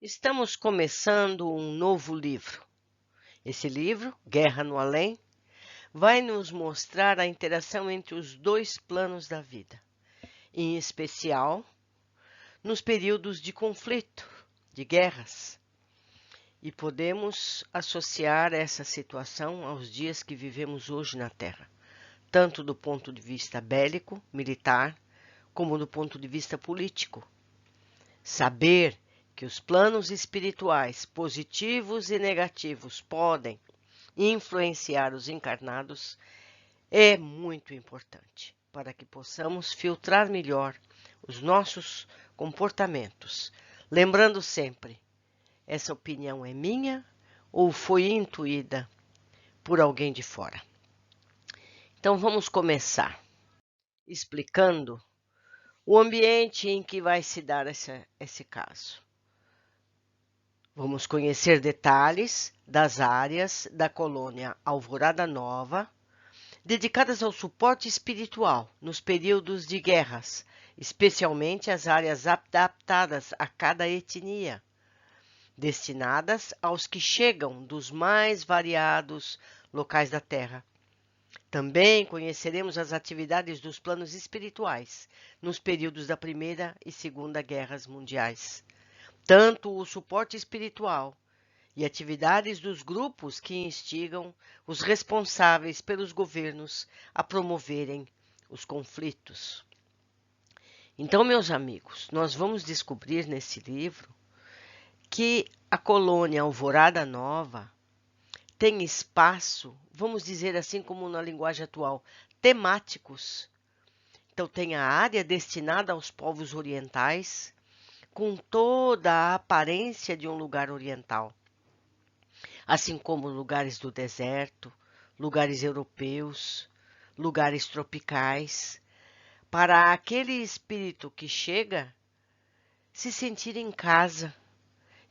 Estamos começando um novo livro. Esse livro, Guerra no Além, vai nos mostrar a interação entre os dois planos da vida, em especial nos períodos de conflito, de guerras. E podemos associar essa situação aos dias que vivemos hoje na Terra, tanto do ponto de vista bélico, militar, como do ponto de vista político. Saber que os planos espirituais, positivos e negativos, podem influenciar os encarnados é muito importante para que possamos filtrar melhor os nossos comportamentos. Lembrando sempre, essa opinião é minha ou foi intuída por alguém de fora? Então vamos começar explicando o ambiente em que vai se dar esse caso. Vamos conhecer detalhes das áreas da colônia Alvorada Nova, dedicadas ao suporte espiritual nos períodos de guerras, especialmente as áreas adaptadas a cada etnia, destinadas aos que chegam dos mais variados locais da Terra. Também conheceremos as atividades dos planos espirituais nos períodos da Primeira e Segunda Guerras Mundiais, tanto o suporte espiritual e atividades dos grupos que instigam os responsáveis pelos governos a promoverem os conflitos. Então, meus amigos, nós vamos descobrir nesse livro que a colônia Alvorada Nova tem espaço, vamos dizer assim como na linguagem atual, temáticos. Então, tem a área destinada aos povos orientais, com toda a aparência de um lugar oriental, assim como lugares do deserto, lugares europeus, lugares tropicais, para aquele espírito que chega se sentir em casa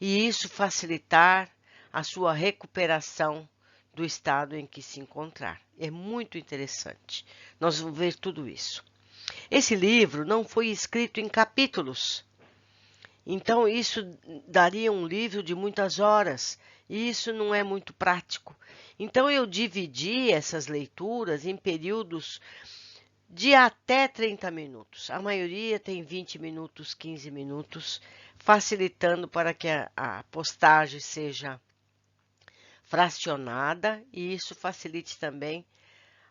e isso facilitar a sua recuperação do estado em que se encontrar. É muito interessante. Nós vamos ver tudo isso. Esse livro não foi escrito em capítulos, então isso daria um livro de muitas horas, e isso não é muito prático. Então eu dividi essas leituras em períodos de até 30 minutos. A maioria tem 20 minutos, 15 minutos, facilitando para que a postagem seja fracionada e isso facilite também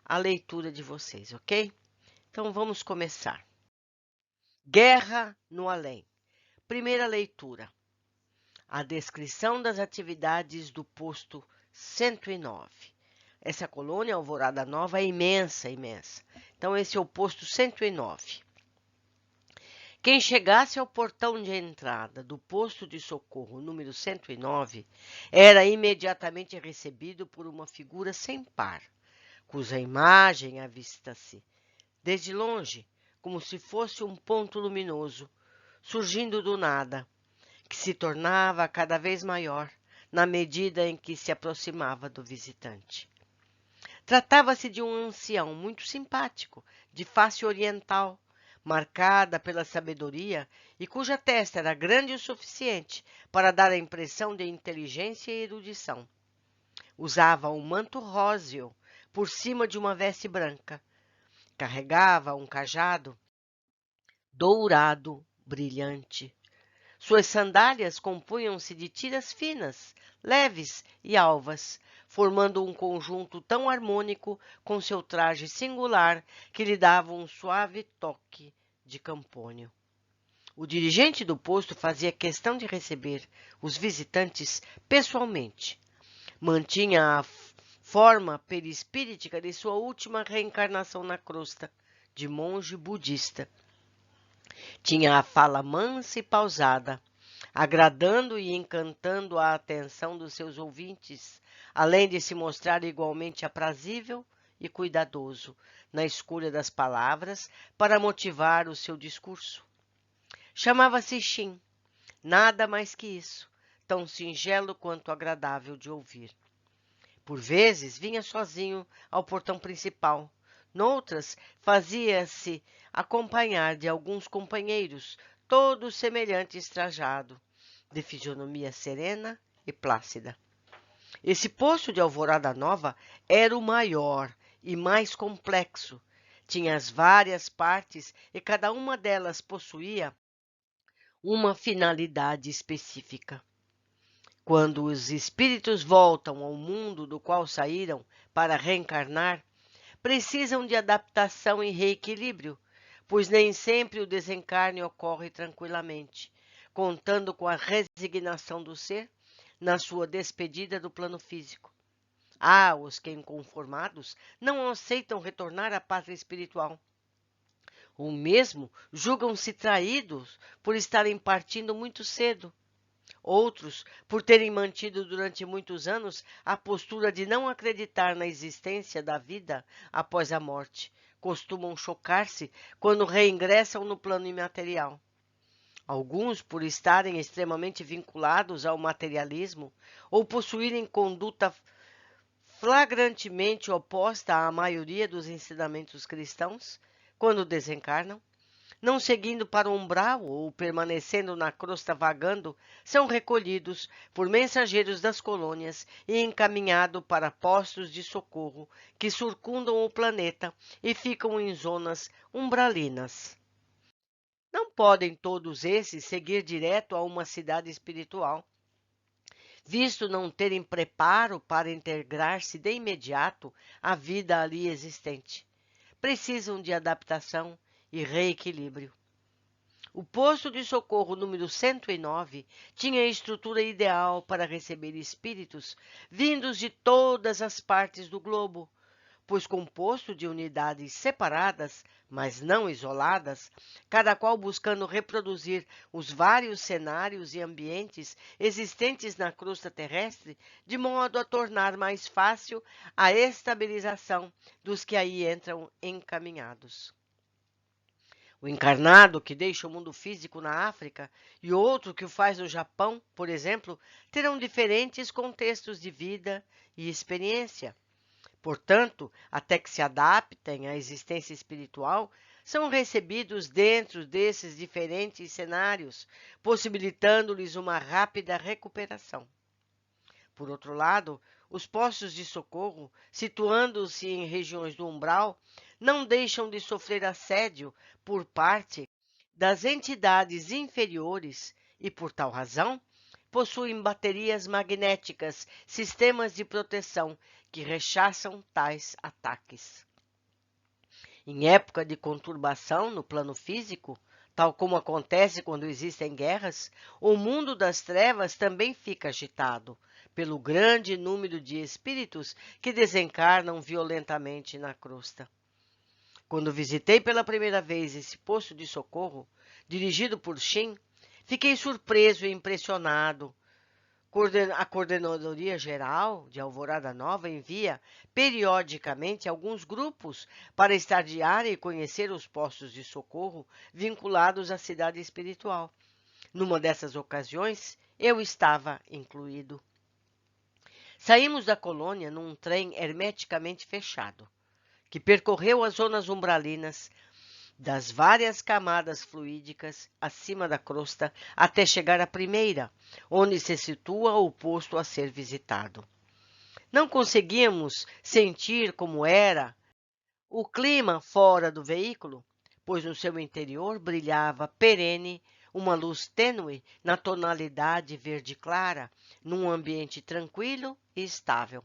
a leitura de vocês, ok? Então vamos começar. Guerra no Além. Primeira leitura. A descrição das atividades do posto 109. Essa colônia Alvorada Nova é imensa, imensa. Então, esse é o posto 109. Quem chegasse ao portão de entrada do posto de socorro número 109 era imediatamente recebido por uma figura sem par, cuja imagem avista-se desde longe, como se fosse um ponto luminoso, surgindo do nada, que se tornava cada vez maior na medida em que se aproximava do visitante. Tratava-se de um ancião muito simpático, de face oriental, marcada pela sabedoria e cuja testa era grande o suficiente para dar a impressão de inteligência e erudição. Usava um manto róseo por cima de uma veste branca. Carregava um cajado dourado, brilhante. Suas sandálias compunham-se de tiras finas, leves e alvas, formando um conjunto tão harmônico com seu traje singular que lhe dava um suave toque de campônio. O dirigente do posto fazia questão de receber os visitantes pessoalmente. Mantinha a forma perispírita de sua última reencarnação na crosta, de monge budista. Tinha a fala mansa e pausada, agradando e encantando a atenção dos seus ouvintes, além de se mostrar igualmente aprazível e cuidadoso na escolha das palavras para motivar o seu discurso. Chamava-se Shin, nada mais que isso, tão singelo quanto agradável de ouvir. Por vezes vinha sozinho ao portão principal, noutras fazia-se acompanhar de alguns companheiros, todos semelhantes trajado, de fisionomia serena e plácida. Esse poço de Alvorada Nova era o maior e mais complexo. Tinha as várias partes e cada uma delas possuía uma finalidade específica. Quando os espíritos voltam ao mundo do qual saíram para reencarnar, precisam de adaptação e reequilíbrio, pois nem sempre o desencarne ocorre tranquilamente, contando com a resignação do ser na sua despedida do plano físico. Há os que, inconformados, não aceitam retornar à pátria espiritual, ou mesmo julgam-se traídos por estarem partindo muito cedo. Outros, por terem mantido durante muitos anos a postura de não acreditar na existência da vida após a morte, costumam chocar-se quando reingressam no plano imaterial. Alguns, por estarem extremamente vinculados ao materialismo ou possuírem conduta flagrantemente oposta à maioria dos ensinamentos cristãos, quando desencarnam, não seguindo para o umbral ou permanecendo na crosta vagando, são recolhidos por mensageiros das colônias e encaminhados para postos de socorro que circundam o planeta e ficam em zonas umbralinas. Não podem todos esses seguir direto a uma cidade espiritual, visto não terem preparo para integrar-se de imediato à vida ali existente. Precisam de adaptação e reequilíbrio. O posto de socorro número 109 tinha a estrutura ideal para receber espíritos vindos de todas as partes do globo, pois composto de unidades separadas, mas não isoladas, cada qual buscando reproduzir os vários cenários e ambientes existentes na crosta terrestre, de modo a tornar mais fácil a estabilização dos que aí entram encaminhados. O encarnado que deixa o mundo físico na África e outro que o faz no Japão, por exemplo, terão diferentes contextos de vida e experiência. Portanto, até que se adaptem à existência espiritual, são recebidos dentro desses diferentes cenários, possibilitando-lhes uma rápida recuperação. Por outro lado, os postos de socorro, situando-se em regiões do umbral, não deixam de sofrer assédio por parte das entidades inferiores e, por tal razão, possuem baterias magnéticas, sistemas de proteção que rechaçam tais ataques. Em época de conturbação no plano físico, tal como acontece quando existem guerras, o mundo das trevas também fica agitado pelo grande número de espíritos que desencarnam violentamente na crosta. Quando visitei pela primeira vez esse posto de socorro, dirigido por Shin, fiquei surpreso e impressionado. A Coordenadoria Geral de Alvorada Nova envia periodicamente alguns grupos para estagiar e conhecer os postos de socorro vinculados à cidade espiritual. Numa dessas ocasiões, eu estava incluído. Saímos da colônia num trem hermeticamente fechado, que percorreu as zonas umbralinas das várias camadas fluídicas acima da crosta até chegar à primeira, onde se situa o posto a ser visitado. Não conseguíamos sentir como era o clima fora do veículo, pois no seu interior brilhava perene uma luz tênue na tonalidade verde clara, num ambiente tranquilo e estável.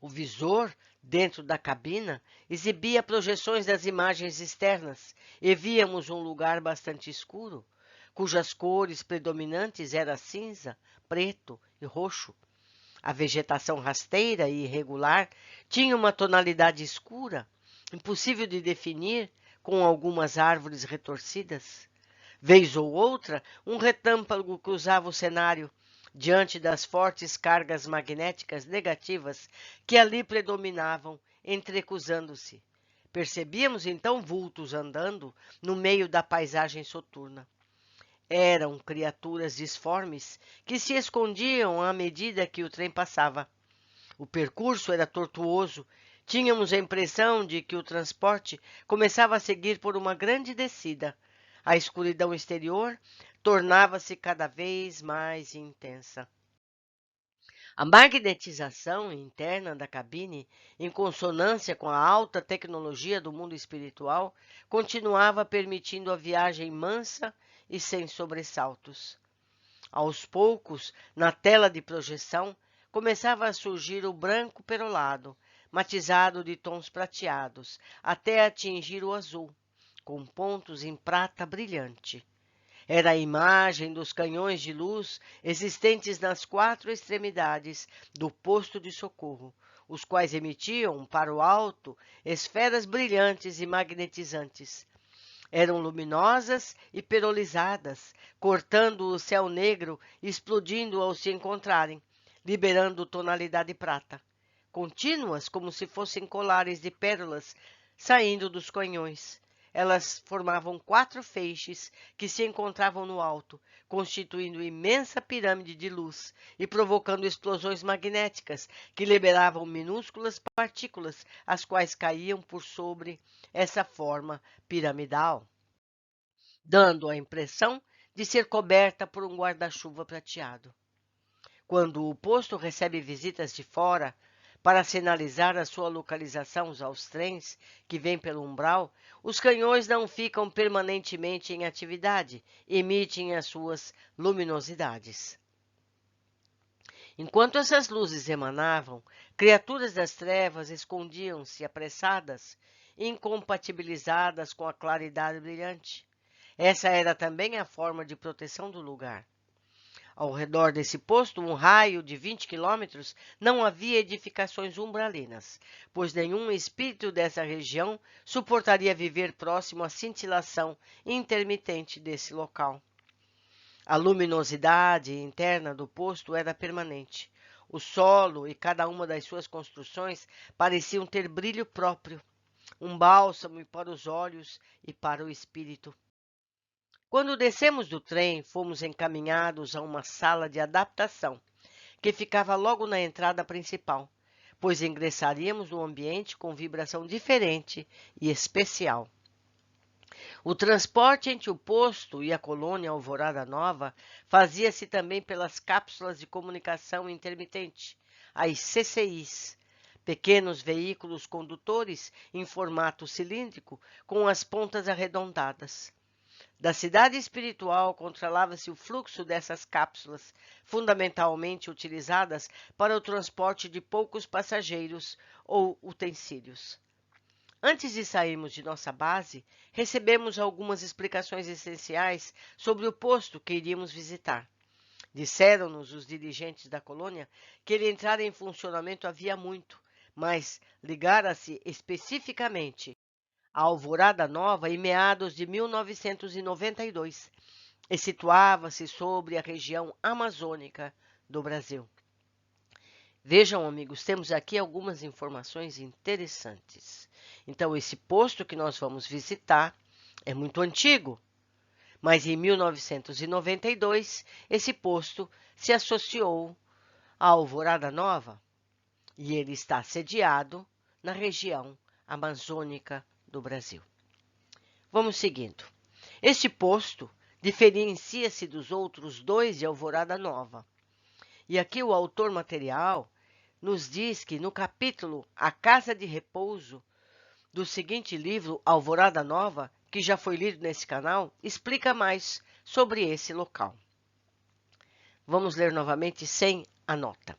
O visor, dentro da cabina, exibia projeções das imagens externas e víamos um lugar bastante escuro, cujas cores predominantes eram cinza, preto e roxo. A vegetação rasteira e irregular tinha uma tonalidade escura, impossível de definir, com algumas árvores retorcidas. Vez ou outra, um retâmpago cruzava o cenário, diante das fortes cargas magnéticas negativas que ali predominavam, entrecruzando-se. Percebíamos então vultos andando no meio da paisagem soturna. Eram criaturas disformes que se escondiam à medida que o trem passava. O percurso era tortuoso. Tínhamos a impressão de que o transporte começava a seguir por uma grande descida. A escuridão exterior tornava-se cada vez mais intensa. A magnetização interna da cabine, em consonância com a alta tecnologia do mundo espiritual, continuava permitindo a viagem mansa e sem sobressaltos. Aos poucos, na tela de projeção, começava a surgir o branco perolado, matizado de tons prateados, até atingir o azul, com pontos em prata brilhante. Era a imagem dos canhões de luz existentes nas 4 extremidades do posto de socorro, os quais emitiam para o alto esferas brilhantes e magnetizantes. Eram luminosas e perolizadas, cortando o céu negro e explodindo ao se encontrarem, liberando tonalidade prata, contínuas como se fossem colares de pérolas saindo dos canhões. Elas formavam 4 feixes que se encontravam no alto, constituindo imensa pirâmide de luz e provocando explosões magnéticas que liberavam minúsculas partículas, as quais caíam por sobre essa forma piramidal, dando a impressão de ser coberta por um guarda-chuva prateado. Quando o posto recebe visitas de fora, para sinalizar a sua localização aos trens que vêm pelo umbral, os canhões não ficam permanentemente em atividade, emitem as suas luminosidades. Enquanto essas luzes emanavam, criaturas das trevas escondiam-se apressadas, incompatibilizadas com a claridade brilhante. Essa era também a forma de proteção do lugar. Ao redor desse posto, um raio de 20 quilômetros, não havia edificações umbralinas, pois nenhum espírito dessa região suportaria viver próximo à cintilação intermitente desse local. A luminosidade interna do posto era permanente. O solo e cada uma das suas construções pareciam ter brilho próprio, um bálsamo para os olhos e para o espírito. Quando descemos do trem, fomos encaminhados a uma sala de adaptação, que ficava logo na entrada principal, pois ingressaríamos num ambiente com vibração diferente e especial. O transporte entre o posto e a colônia Alvorada Nova fazia-se também pelas cápsulas de comunicação intermitente, as CCIs, pequenos veículos condutores em formato cilíndrico com as pontas arredondadas. Da cidade espiritual controlava-se o fluxo dessas cápsulas, fundamentalmente utilizadas para o transporte de poucos passageiros ou utensílios. Antes de sairmos de nossa base, recebemos algumas explicações essenciais sobre o posto que iríamos visitar. Disseram-nos os dirigentes da colônia que ele entrara em funcionamento havia muito, mas ligara-se especificamente a Alvorada Nova em meados de 1992 e situava-se sobre a região amazônica do Brasil. Vejam, amigos, temos aqui algumas informações interessantes. Então, esse posto que nós vamos visitar é muito antigo, mas em 1992 esse posto se associou à Alvorada Nova e ele está sediado na região amazônica do Brasil. Vamos seguindo. Este posto diferencia-se dos outros 2 de Alvorada Nova. E aqui o autor material nos diz que no capítulo A Casa de Repouso, do seguinte livro, Alvorada Nova, que já foi lido nesse canal, explica mais sobre esse local. Vamos ler novamente sem a nota.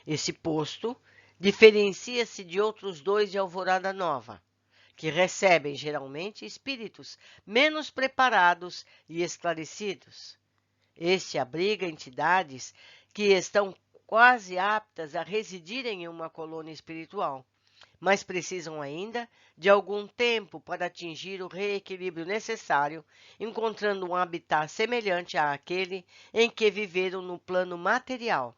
Esse posto diferencia-se de outros 2 de Alvorada Nova, que recebem geralmente espíritos menos preparados e esclarecidos. Este abriga entidades que estão quase aptas a residirem em uma colônia espiritual, mas precisam ainda de algum tempo para atingir o reequilíbrio necessário, encontrando um habitat semelhante àquele em que viveram no plano material.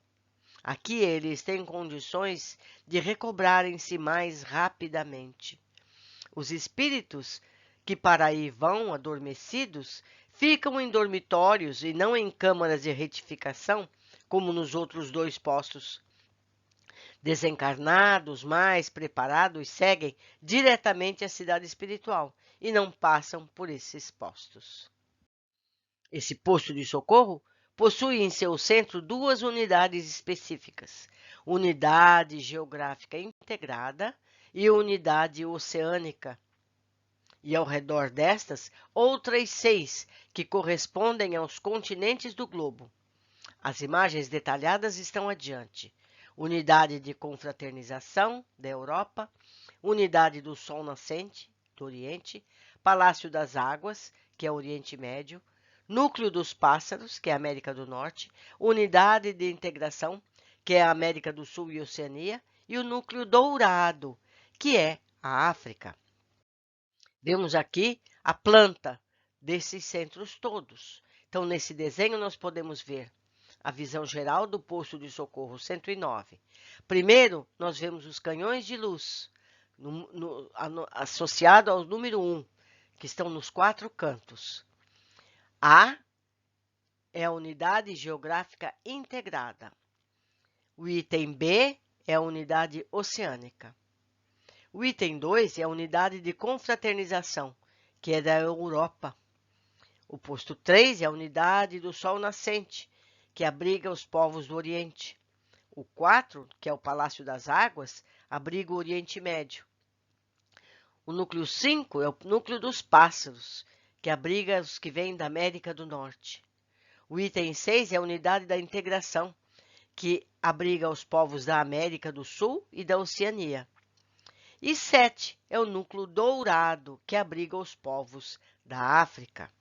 Aqui eles têm condições de recobrarem-se mais rapidamente. Os espíritos que para aí vão adormecidos ficam em dormitórios e não em câmaras de retificação, como nos outros 2 postos. Desencarnados, mais preparados, seguem diretamente à cidade espiritual e não passam por esses postos. Esse posto de socorro possui em seu centro duas unidades específicas: unidade geográfica integrada e unidade oceânica. E ao redor destas, outras 6, que correspondem aos continentes do globo. As imagens detalhadas estão adiante. Unidade de confraternização da Europa, Unidade do Sol Nascente, do Oriente, Palácio das Águas, que é o Oriente Médio, Núcleo dos Pássaros, que é a América do Norte, Unidade de Integração, que é a América do Sul e Oceania, e o Núcleo Dourado, que é a África. Vemos aqui a planta desses centros todos. Então, nesse desenho, nós podemos ver a visão geral do posto de socorro 109. Primeiro, nós vemos os canhões de luz, associado ao número 1, que estão nos 4 cantos. A é a unidade geográfica integrada. O item B é a unidade oceânica. O item 2 é a unidade de confraternização, que é da Europa. O posto 3 é a unidade do Sol Nascente, que abriga os povos do Oriente. O 4, que é o Palácio das Águas, abriga o Oriente Médio. O núcleo 5 é o núcleo dos pássaros, que abriga os que vêm da América do Norte. O item 6 é a unidade da integração, que abriga os povos da América do Sul e da Oceania. E 7 é o núcleo dourado, que abriga os povos da África.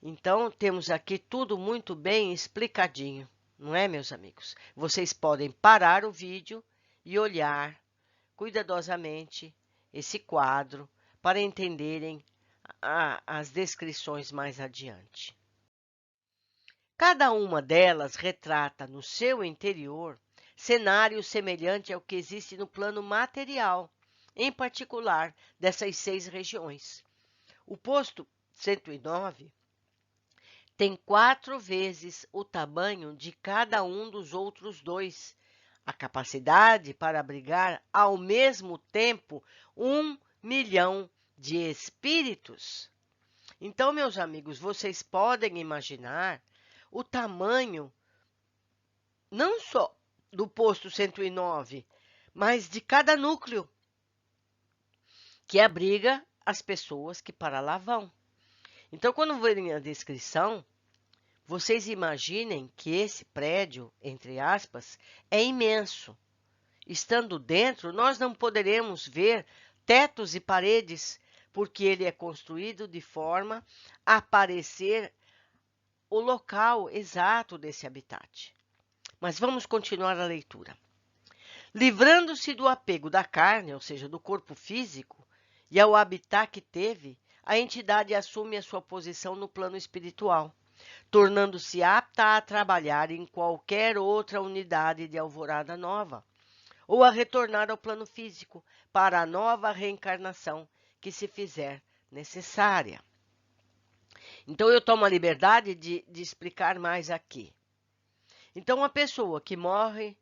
Então, temos aqui tudo muito bem explicadinho, não é, meus amigos? Vocês podem parar o vídeo e olhar cuidadosamente esse quadro para entenderem as descrições mais adiante. Cada uma delas retrata no seu interior cenário semelhante ao que existe no plano material, em particular dessas 6 regiões. O posto 109 tem 4 vezes o tamanho de cada um dos outros 2, a capacidade para abrigar ao mesmo tempo 1 milhão de espíritos. Então, meus amigos, vocês podem imaginar o tamanho não só do posto 109, mas de cada núcleo que abriga as pessoas que para lá vão. Então, quando verem a descrição, vocês imaginem que esse prédio, entre aspas, é imenso. Estando dentro, nós não poderemos ver tetos e paredes, porque ele é construído de forma a aparecer o local exato desse habitat. Mas vamos continuar a leitura. Livrando-se do apego da carne, ou seja, do corpo físico, e ao habitat que teve, a entidade assume a sua posição no plano espiritual, tornando-se apta a trabalhar em qualquer outra unidade de Alvorada Nova, ou a retornar ao plano físico para a nova reencarnação que se fizer necessária. Então, eu tomo a liberdade de explicar mais aqui. Então, uma pessoa que morre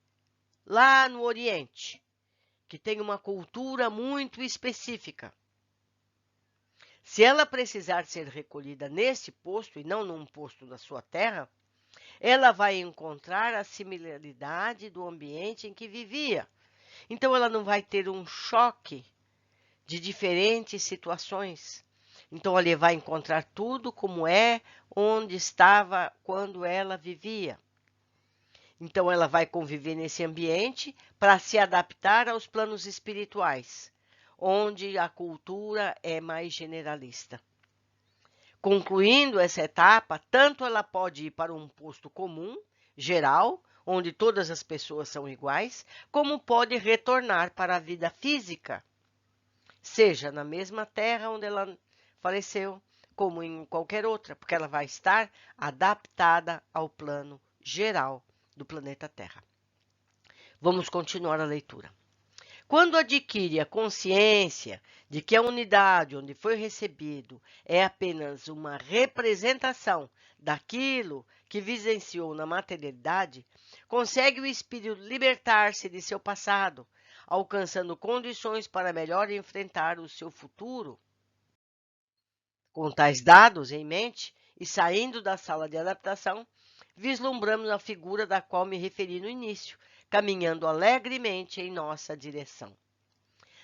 lá no Oriente, que tem uma cultura muito específica, se ela precisar ser recolhida nesse posto e não num posto da sua terra, ela vai encontrar a similaridade do ambiente em que vivia. Então, ela não vai ter um choque de diferentes situações. Então, ela vai encontrar tudo como é, onde estava, quando ela vivia. Então, ela vai conviver nesse ambiente para se adaptar aos planos espirituais, onde a cultura é mais generalista. Concluindo essa etapa, tanto ela pode ir para um posto comum, geral, onde todas as pessoas são iguais, como pode retornar para a vida física, seja na mesma terra onde ela faleceu, como em qualquer outra, porque ela vai estar adaptada ao plano geral do planeta Terra. Vamos continuar a leitura. Quando adquire a consciência de que a unidade onde foi recebido é apenas uma representação daquilo que vivenciou na materialidade, consegue o espírito libertar-se de seu passado, alcançando condições para melhor enfrentar o seu futuro. Com tais dados em mente, e saindo da sala de adaptação, vislumbramos a figura da qual me referi no início, caminhando alegremente em nossa direção.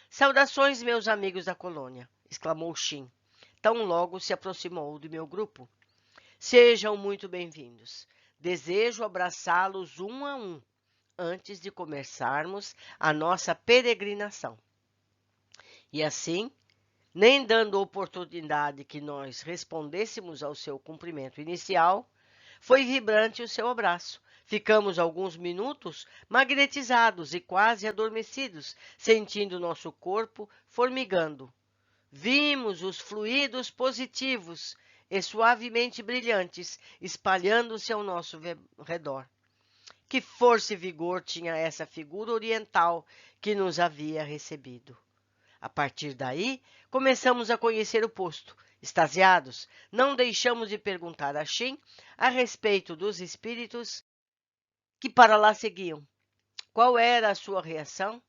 Saudações, meus amigos da colônia, exclamou Shin, tão logo se aproximou do meu grupo. Sejam muito bem-vindos. Desejo abraçá-los um a um, antes de começarmos a nossa peregrinação. E assim, nem dando oportunidade que nós respondêssemos ao seu cumprimento inicial, foi vibrante o seu abraço. Ficamos alguns minutos magnetizados e quase adormecidos, sentindo nosso corpo formigando. Vimos os fluidos positivos e suavemente brilhantes espalhando-se ao nosso redor. Que força e vigor tinha essa figura oriental que nos havia recebido. A partir daí, começamos a conhecer o posto. Extasiados, não deixamos de perguntar a Shin a respeito dos espíritos que para lá seguiam. Qual era a sua reação?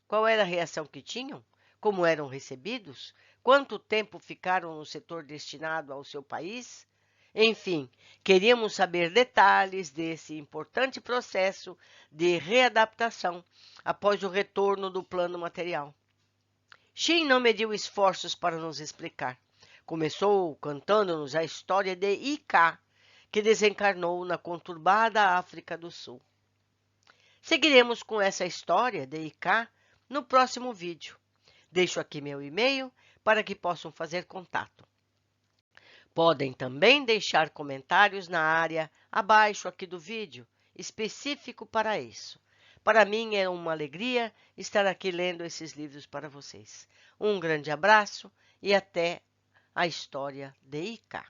Qual era a reação que tinham? Como eram recebidos? Quanto tempo ficaram no setor destinado ao seu país? Enfim, queríamos saber detalhes desse importante processo de readaptação após o retorno do plano material. Shin não mediu esforços para nos explicar. Começou cantando-nos a história de Ika, que desencarnou na conturbada África do Sul. Seguiremos com essa história de Ika no próximo vídeo. Deixo aqui meu e-mail para que possam fazer contato. Podem também deixar comentários na área abaixo aqui do vídeo, específico para isso. Para mim é uma alegria estar aqui lendo esses livros para vocês. Um grande abraço e até a história de Ika.